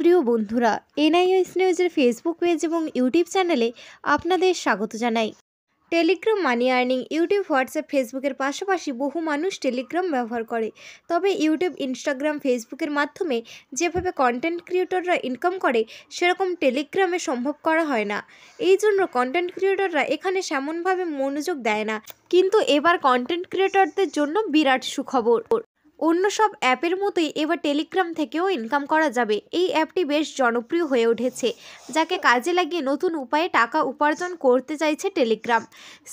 প্রিয় বন্ধুরা, এনআইএস নিউজের ফেসবুক পেজ এবং ইউটিউব চ্যানেলে আপনাদের স্বাগত জানাই। টেলিগ্রাম মানি আর্নিং ইউটিউব, হোয়াটসঅ্যাপ, ফেসবুকের পাশাপাশি বহু মানুষ টেলিগ্রাম ব্যবহার করে। তবে ইউটিউব, ইনস্টাগ্রাম, ফেসবুকের মাধ্যমে যেভাবে কন্টেন্ট ক্রিয়েটররা ইনকাম করে সেরকম টেলিগ্রামে সম্ভব করা হয় না। এই জন্য কন্টেন্ট ক্রিয়েটররা এখানে সেমনভাবে মনোযোগ দেয় না। কিন্তু এবার কন্টেন্ট ক্রিয়েটরদের জন্য বিরাট সুখবর। অন্য সব অ্যাপের মতোই এবার টেলিগ্রাম থেকেও ইনকাম করা যাবে। এই অ্যাপটি বেশ জনপ্রিয় হয়ে উঠেছে, যাকে কাজে লাগিয়ে নতুন উপায়ে টাকা উপার্জন করতে চাইছে টেলিগ্রাম।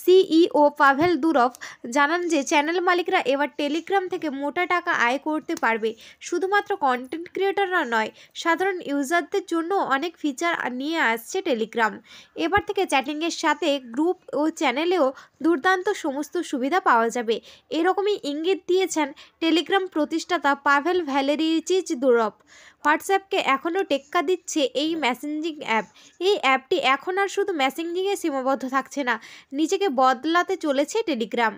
সিইও পাভেল দুরভ জানান যে চ্যানেল মালিকরা এবার টেলিগ্রাম থেকে মোটা টাকা আয় করতে পারবে। শুধুমাত্র কন্টেন্ট ক্রিয়েটররা নয়, সাধারণ ইউজারদের জন্য অনেক ফিচার নিয়ে আসছে টেলিগ্রাম। এবার থেকে চ্যাটিংয়ের সাথে গ্রুপ ও চ্যানেলেও দুর্দান্ত সমস্ত সুবিধা পাওয়া যাবে, এরকমই ইঙ্গিত দিয়েছেন টেলিগ্রাম প্রতিষ্ঠাতা পাভেল ভ্যালেরিচিচ দুরভ। হোয়াটসঅ্যাপকে এখনও টেক্কা দিচ্ছে এই মেসেঞ্জিং অ্যাপ। এই অ্যাপটি এখন আর শুধু মেসেঞ্জিংয়ে সীমাবদ্ধ থাকছে না, নিজেকে বদলাতে চলেছে টেলিগ্রাম।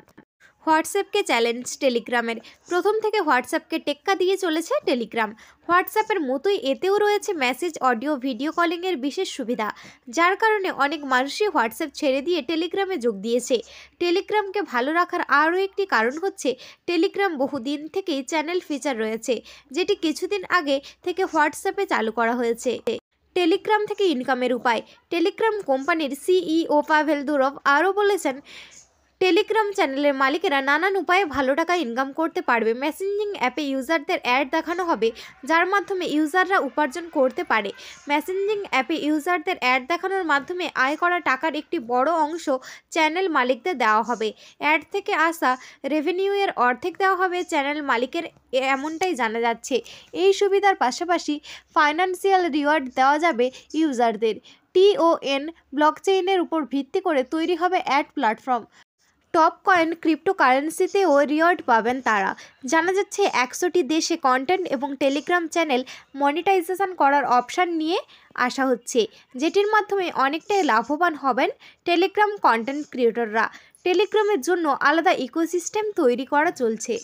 হোয়াটসঅ্যাপকে চ্যালেঞ্জ টেলিগ্রামের। প্রথম থেকে হোয়াটসঅ্যাপকে টেক্কা দিয়ে চলেছে টেলিগ্রাম। হোয়াটসঅ্যাপের মতোই এতেও রয়েছে মেসেজ, অডিও, ভিডিও কলিংয়ের বিশেষ সুবিধা, যার কারণে অনেক মানুষই হোয়াটসঅ্যাপ ছেড়ে দিয়ে টেলিগ্রামে যোগ দিয়েছে। টেলিগ্রামকে ভালো রাখার আরও একটি কারণ হচ্ছে টেলিগ্রাম বহুদিন থেকেই চ্যানেল ফিচার রয়েছে, যেটি কিছুদিন আগে থেকে হোয়াটসঅ্যাপে চালু করা হয়েছে। টেলিগ্রাম থেকে ইনকামের উপায়। টেলিগ্রাম কোম্পানির সিইও পাভেল দুরভ আরও বলেছেন, টেলিগ্রাম চ্যানেলের মালিকেরা নানান উপায়ে ভালো টাকা ইনকাম করতে পারবে। মেসেঞ্জিং অ্যাপে ইউজারদের অ্যাড দেখানো হবে, যার মাধ্যমে ইউজাররা উপার্জন করতে পারে। মেসেঞ্জিং অ্যাপে ইউজারদের অ্যাড দেখানোর মাধ্যমে আয় করা টাকার একটি বড় অংশ চ্যানেল মালিকদের দেওয়া হবে। অ্যাড থেকে আসা রেভিনিউয়ের অর্ধেক দেওয়া হবে চ্যানেল মালিকের, এমনটাই জানা যাচ্ছে। এই সুবিধার পাশাপাশি ফাইন্যান্সিয়াল রিওয়ার্ড দেওয়া যাবে ইউজারদের। টিওএন ব্লকচেইনের উপর ভিত্তি করে তৈরি হবে অ্যাড প্ল্যাটফর্ম। টপ কয়েন ক্রিপ্টোকারেন্সিতেও রিওয়ার্ড পাবেন তারা। জানা যাচ্ছে 100টি দেশে কন্টেন্ট এবং টেলিগ্রাম চ্যানেল মনিটাইজেশন করার অপশান নিয়ে আসা হচ্ছে, যেটির মাধ্যমে অনেকটাই লাভবান হবেন টেলিগ্রাম কন্টেন্ট ক্রিয়েটররা। টেলিগ্রামের জন্য আলাদা ইকোসিস্টেম তৈরি করা চলছে।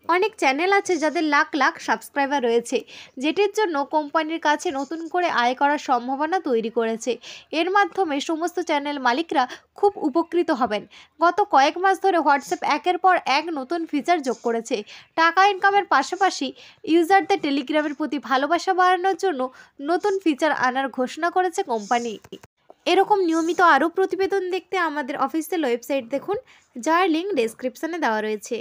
অনেক চ্যানেল আছে যাদের লাখ লাখ সাবস্ক্রাইবার রয়েছে, যেটির জন্য কোম্পানির কাছে নতুন করে আয় করার সম্ভাবনা তৈরি করেছে। এর মাধ্যমে সমস্ত চ্যানেল মালিকরা খুব উপকৃত হবেন। গত কয়েক মাস ধরে হোয়াটসঅ্যাপ একের পর এক নতুন ফিচার যোগ করেছে। টাকা ইনকামের পাশাপাশি ইউজারদের টেলিগ্রামের প্রতি ভালোবাসা বাড়ানোর জন্য নতুন ফিচার আনার ঘোষণা করেছে কোম্পানি। এরকম নিয়মিত আরও প্রতিবেদন দেখতে আমাদের অফিসিয়াল ওয়েবসাইট দেখুন, যার লিঙ্ক ডেসক্রিপশনে দেওয়া রয়েছে।